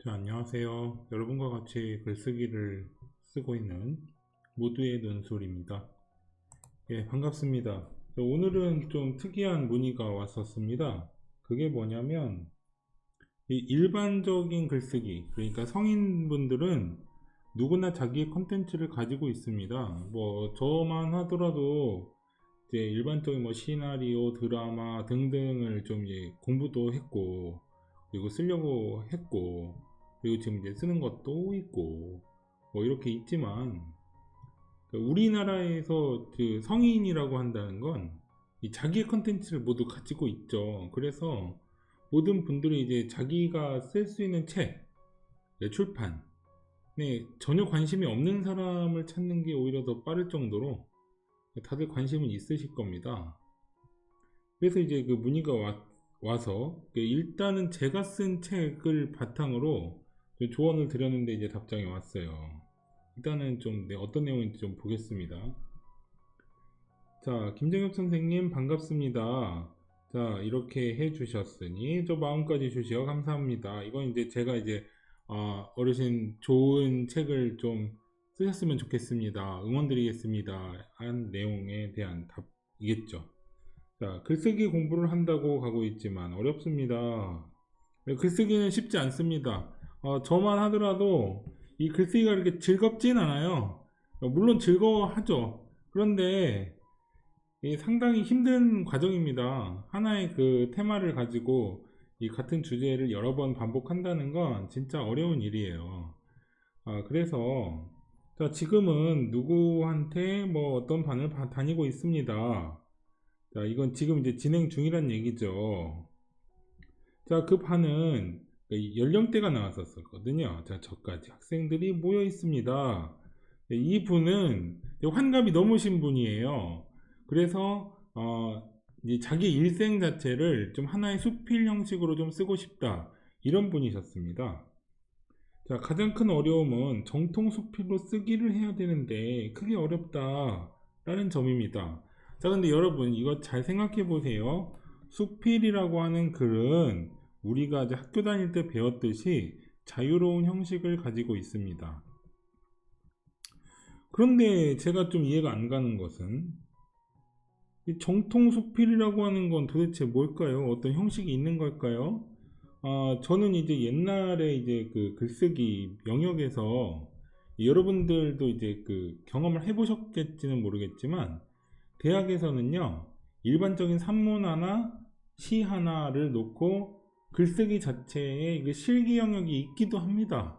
안녕하세요. 여러분과 같이 글쓰기를 쓰고 있는 모두의 논술입니다. 예, 반갑습니다. 오늘은 좀 특이한 문의가 왔었습니다. 그게 뭐냐면, 이 일반적인 글쓰기, 그러니까 성인분들은 누구나 자기의 컨텐츠를 가지고 있습니다. 뭐, 저만 하더라도 이제 일반적인 뭐 시나리오, 드라마 등등을 좀 이제 공부도 했고, 그리고 쓰려고 했고, 그리고 지금 이제 쓰는 것도 있고, 뭐 이렇게 있지만, 우리나라에서 그 성인이라고 한다는 건 이 자기의 컨텐츠를 모두 가지고 있죠. 그래서 모든 분들이 이제 자기가 쓸 수 있는 책, 출판에 전혀 관심이 없는 사람을 찾는 게 오히려 더 빠를 정도로 다들 관심은 있으실 겁니다. 그래서 이제 그 문의가 와서 일단은 제가 쓴 책을 바탕으로 좀 조언을 드렸는데 이제 답장이 왔어요. 일단은 좀 어떤 내용인지 좀 보겠습니다. 자, 김정엽 선생님 반갑습니다. 자, 이렇게 해주셨으니 저 마음까지 주시어 감사합니다. 이건 이제 제가 이제 어르신 좋은 책을 좀 쓰셨으면 좋겠습니다. 응원드리겠습니다. 한 내용에 대한 답이겠죠. 자, 글쓰기 공부를 한다고 가고 있지만 어렵습니다. 글쓰기는 쉽지 않습니다. 저만 하더라도 이 글쓰기가 이렇게 즐겁진 않아요. 물론 즐거워하죠. 그런데 상당히 힘든 과정입니다. 하나의 그 테마를 가지고 이 같은 주제를 여러 번 반복한다는 건 진짜 어려운 일이에요. 그래서 자, 지금은 누구한테 뭐 어떤 반을 다니고 있습니다. 자, 이건 지금 이제 진행 중이란 얘기죠. 자, 그 반은 연령대가 나왔었거든요. 자, 저까지 학생들이 모여 있습니다. 이 분은 환갑이 넘으신 분이에요. 그래서 이제 자기 일생 자체를 좀 하나의 수필 형식으로 좀 쓰고 싶다. 이런 분이셨습니다. 자, 가장 큰 어려움은 정통 수필로 쓰기를 해야 되는데 크게 어렵다라는 점입니다. 자, 근데 여러분 이거 잘 생각해 보세요. 수필이라고 하는 글은 우리가 이제 학교 다닐 때 배웠듯이 자유로운 형식을 가지고 있습니다. 그런데 제가 좀 이해가 안 가는 것은 이 정통 수필이라고 하는 건 도대체 뭘까요? 어떤 형식이 있는 걸까요? 저는 이제 옛날에 이제 그 글쓰기 영역에서 여러분들도 이제 그 경험을 해보셨겠지는 모르겠지만 대학에서는요 일반적인 산문 하나, 시 하나를 놓고 글쓰기 자체에 실기 영역이 있기도 합니다.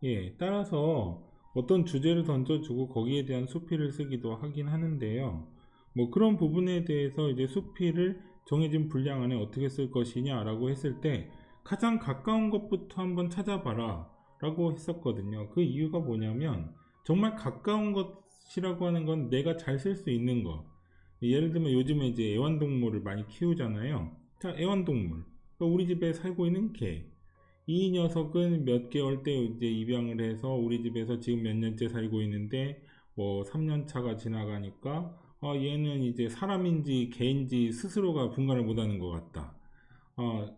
예, 따라서 어떤 주제를 던져주고 거기에 대한 수필을 쓰기도 하긴 하는데요. 뭐 그런 부분에 대해서 이제 수필을 정해진 분량 안에 어떻게 쓸 것이냐라고 했을 때 가장 가까운 것부터 한번 찾아봐라 라고 했었거든요. 그 이유가 뭐냐면 정말 가까운 것이라고 하는 건 내가 잘 쓸 수 있는 것. 예를 들면 요즘에 이제 애완동물을 많이 키우잖아요. 자, 애완동물. 그러니까 우리 집에 살고 있는 개. 이 녀석은 몇 개월 때 이제 입양을 해서 우리 집에서 지금 몇 년째 살고 있는데 뭐 3년 차가 지나가니까 얘는 이제 사람인지 개인지 스스로가 분간을 못하는 것 같다.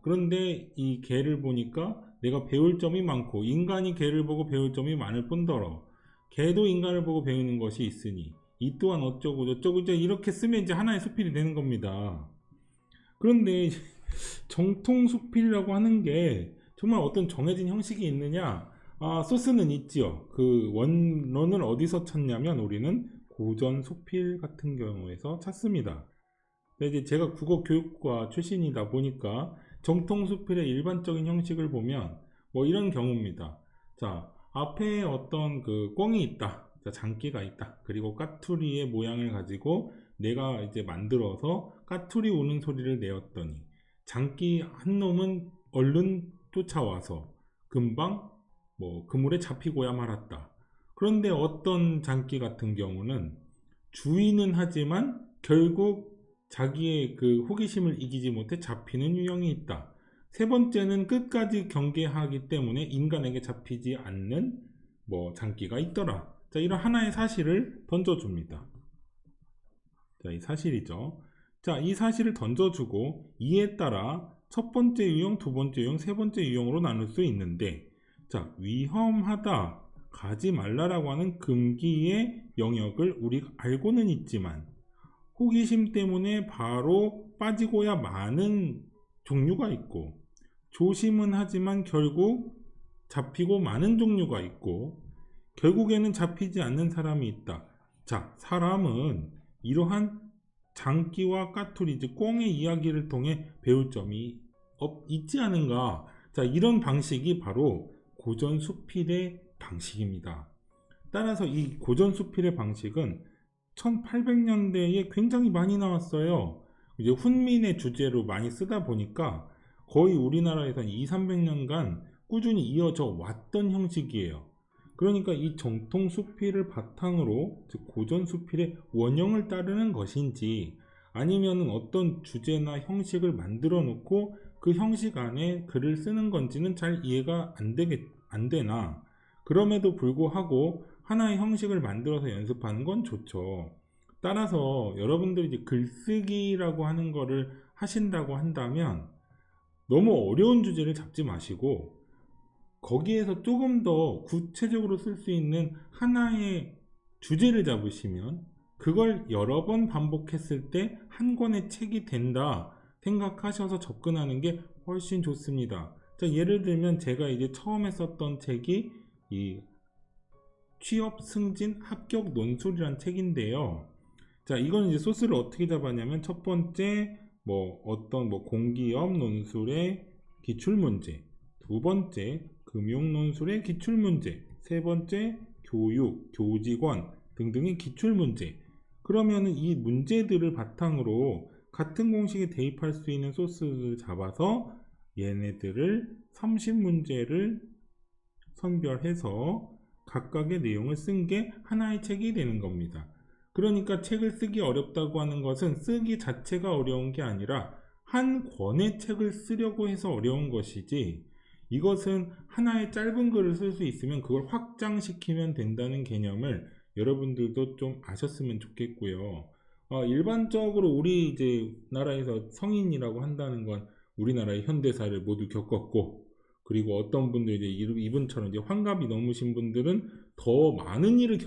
그런데 이 개를 보니까 내가 배울 점이 많고 인간이 개를 보고 배울 점이 많을 뿐더러 개도 인간을 보고 배우는 것이 있으니 이 또한 어쩌고 저쩌고 이제 이렇게 쓰면 이제 하나의 수필이 되는 겁니다. 그런데 정통 수필이라고 하는 게 정말 어떤 정해진 형식이 있느냐? 소스는 있지요. 그 원론을 어디서 찾냐면 우리는 고전 수필 같은 경우에서 찾습니다. 이제 제가 국어교육과 출신이다 보니까 정통 수필의 일반적인 형식을 보면 뭐 이런 경우입니다. 자, 앞에 어떤 그 꿩이 있다. 자, 장기가 있다. 그리고 까투리의 모양을 가지고 내가 이제 만들어서 까투리 우는 소리를 내었더니 장기 한 놈은 얼른 쫓아와서 금방 뭐 그물에 잡히고야 말았다. 그런데 어떤 장기 같은 경우는 주의는 하지만 결국 자기의 그 호기심을 이기지 못해 잡히는 유형이 있다. 세 번째는 끝까지 경계하기 때문에 인간에게 잡히지 않는 뭐 장기가 있더라. 자, 이런 하나의 사실을 던져줍니다. 자, 이 사실이죠. 자, 이 사실을 던져주고 이에 따라 첫 번째 유형, 두 번째 유형, 세 번째 유형으로 나눌 수 있는데 자, 위험하다, 가지 말라라고 하는 금기의 영역을 우리가 알고는 있지만 호기심 때문에 바로 빠지고야 마는 종류가 있고, 조심은 하지만 결국 잡히고 마는 종류가 있고, 결국에는 잡히지 않는 사람이 있다. 자, 사람은 이러한 장기와 까투리, 즉 꿩의 이야기를 통해 배울 점이 있지 않은가. 자, 이런 방식이 바로 고전수필의 방식입니다. 따라서 이 고전수필의 방식은 1800년대에 굉장히 많이 나왔어요. 이제 훈민의 주제로 많이 쓰다 보니까 거의 우리나라에서는 200~300년간 꾸준히 이어져 왔던 형식이에요. 그러니까 이 정통 수필을 바탕으로, 즉 고전 수필의 원형을 따르는 것인지, 아니면 어떤 주제나 형식을 만들어 놓고 그 형식 안에 글을 쓰는 건지는 잘 이해가 안 되나, 그럼에도 불구하고 하나의 형식을 만들어서 연습하는 건 좋죠. 따라서 여러분들이 이제 글쓰기라고 하는 거를 하신다고 한다면 너무 어려운 주제를 잡지 마시고 거기에서 조금 더 구체적으로 쓸 수 있는 하나의 주제를 잡으시면 그걸 여러 번 반복했을 때 한 권의 책이 된다 생각하셔서 접근하는 게 훨씬 좋습니다. 자, 예를 들면 제가 이제 처음에 썼던 책이 이 취업 승진 합격 논술이란 책인데요. 자, 이건 이제 소스를 어떻게 잡았냐면 첫 번째 어떤 공기업 논술의 기출문제, 두 번째 금융 논술의 기출문제, 세 번째 교육, 교직원 등등의 기출문제. 그러면은 이 문제들을 바탕으로 같은 공식에 대입할 수 있는 소스를 잡아서 얘네들을 30문제를 선별해서 각각의 내용을 쓴 게 하나의 책이 되는 겁니다. 그러니까 책을 쓰기 어렵다고 하는 것은 쓰기 자체가 어려운 게 아니라 한 권의 책을 쓰려고 해서 어려운 것이지, 이것은 하나의 짧은 글을 쓸 수 있으면 그걸 확장시키면 된다는 개념을 여러분들도 좀 아셨으면 좋겠고요. 일반적으로 우리 이제 나라에서 성인이라고 한다는 건 우리나라의 현대사를 모두 겪었고, 그리고 어떤 분들 이제 이분처럼 이제 환갑이 넘으신 분들은 더 많은 일을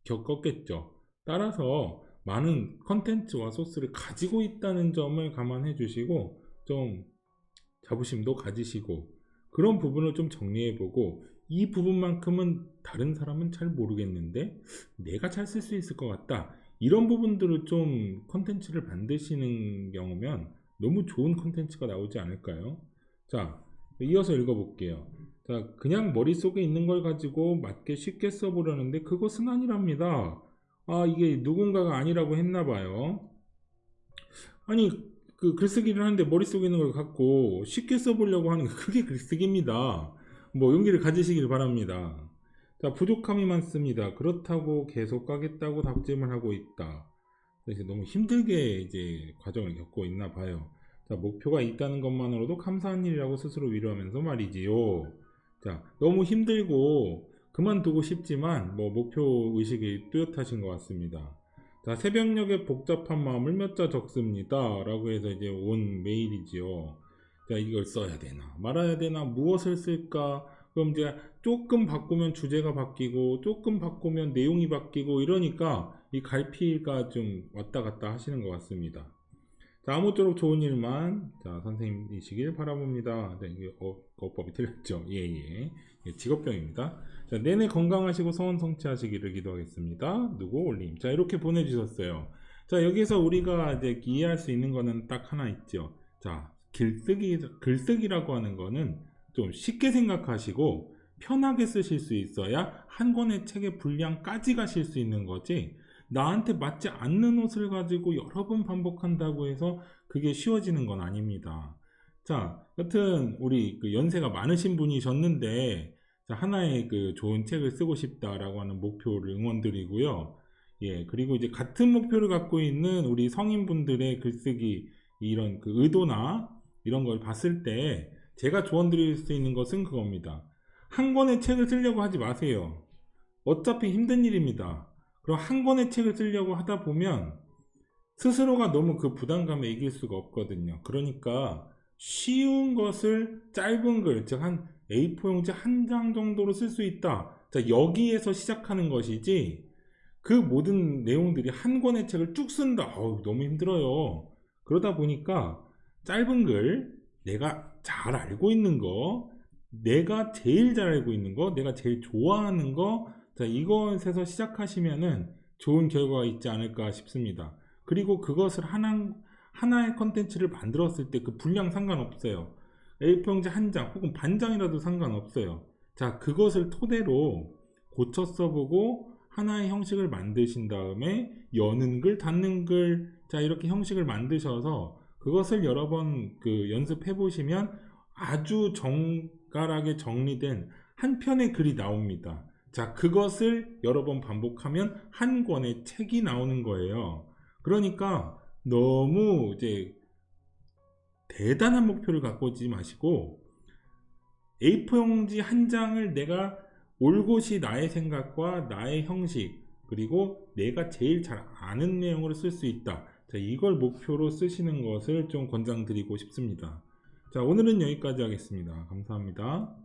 겪었겠죠. 따라서 많은 컨텐츠와 소스를 가지고 있다는 점을 감안해 주시고 좀 자부심도 가지시고 그런 부분을 좀 정리해 보고, 이 부분만큼은 다른 사람은 잘 모르겠는데 내가 잘 쓸 수 있을 것 같다, 이런 부분들을 좀 컨텐츠를 만드시는 경우면 너무 좋은 컨텐츠가 나오지 않을까요? 자, 이어서 읽어볼게요. 자, 그냥 머릿속에 있는 걸 가지고 맞게 쉽게 써보려는데 그것은 아니랍니다. 이게 누군가가 아니라고 했나봐요. 아니, 그 글쓰기를 하는데 머릿속에 있는 걸 갖고 쉽게 써보려고 하는 거, 그게 글쓰기입니다. 용기를 가지시길 바랍니다. 자, 부족함이 많습니다. 그렇다고 계속 가겠다고 답심을 하고 있다. 그래서 너무 힘들게 이제 과정을 겪고 있나 봐요. 자, 목표가 있다는 것만으로도 감사한 일이라고 스스로 위로하면서 말이지요. 자, 너무 힘들고 그만두고 싶지만 목표 의식이 뚜렷하신 것 같습니다. 자, 새벽녘에 복잡한 마음을 몇 자 적습니다 라고 해서 이제 온 메일이지요. 자, 이걸 써야 되나 말아야 되나, 무엇을 쓸까. 그럼 이제 조금 바꾸면 주제가 바뀌고 조금 바꾸면 내용이 바뀌고 이러니까 이 갈피가 좀 왔다 갔다 하시는 것 같습니다. 자, 아무쪼록 좋은 일만 선생님이시길 바라봅니다. 자, 이게 어법이 틀렸죠. 예, 직업병입니다. 자, 내내 건강하시고 소원 성취하시기를 기도하겠습니다. 누구 올림. 자, 이렇게 보내주셨어요. 자, 여기서 우리가 이제 이해할 수 있는 거는 딱 하나 있죠. 자, 글쓰기라고 하는 거는 좀 쉽게 생각하시고 편하게 쓰실 수 있어야 한 권의 책의 분량까지 가실 수 있는 거지, 나한테 맞지 않는 옷을 가지고 여러 번 반복한다고 해서 그게 쉬워지는 건 아닙니다. 자, 여튼 우리 연세가 많으신 분이셨는데 하나의 좋은 책을 쓰고 싶다라고 하는 목표를 응원드리고요. 예, 그리고 이제 같은 목표를 갖고 있는 우리 성인분들의 글쓰기 이런 의도나 이런 걸 봤을 때 제가 조언 드릴 수 있는 것은 그겁니다. 한 권의 책을 쓰려고 하지 마세요. 어차피 힘든 일입니다. 그럼 한 권의 책을 쓰려고 하다 보면 스스로가 너무 그 부담감에 이길 수가 없거든요. 그러니까 쉬운 것을 짧은 글, 즉 한 A4 용지 한 장 정도로 쓸 수 있다. 자, 여기에서 시작하는 것이지 그 모든 내용들이 한 권의 책을 쭉 쓴다. 너무 힘들어요. 그러다 보니까 짧은 글, 내가 잘 알고 있는 거, 내가 제일 잘 알고 있는 거, 내가 제일 좋아하는 거, 자, 이것에서 시작하시면은 좋은 결과가 있지 않을까 싶습니다. 그리고 그것을 하나의 컨텐츠를 만들었을 때 그 분량 상관없어요. A4 용지 한 장 혹은 반장이라도 상관없어요. 자, 그것을 토대로 고쳐 써보고 하나의 형식을 만드신 다음에 여는 글, 닫는 글, 자, 이렇게 형식을 만드셔서 그것을 여러 번 연습해 보시면 아주 정갈하게 정리된 한 편의 글이 나옵니다. 자, 그것을 여러 번 반복하면 한 권의 책이 나오는 거예요. 그러니까 너무 이제 대단한 목표를 갖고 오지 마시고 A4 용지 한 장을 내가 올곧이 나의 생각과 나의 형식 그리고 내가 제일 잘 아는 내용으로 쓸 수 있다. 자, 이걸 목표로 쓰시는 것을 좀 권장드리고 싶습니다. 자, 오늘은 여기까지 하겠습니다. 감사합니다.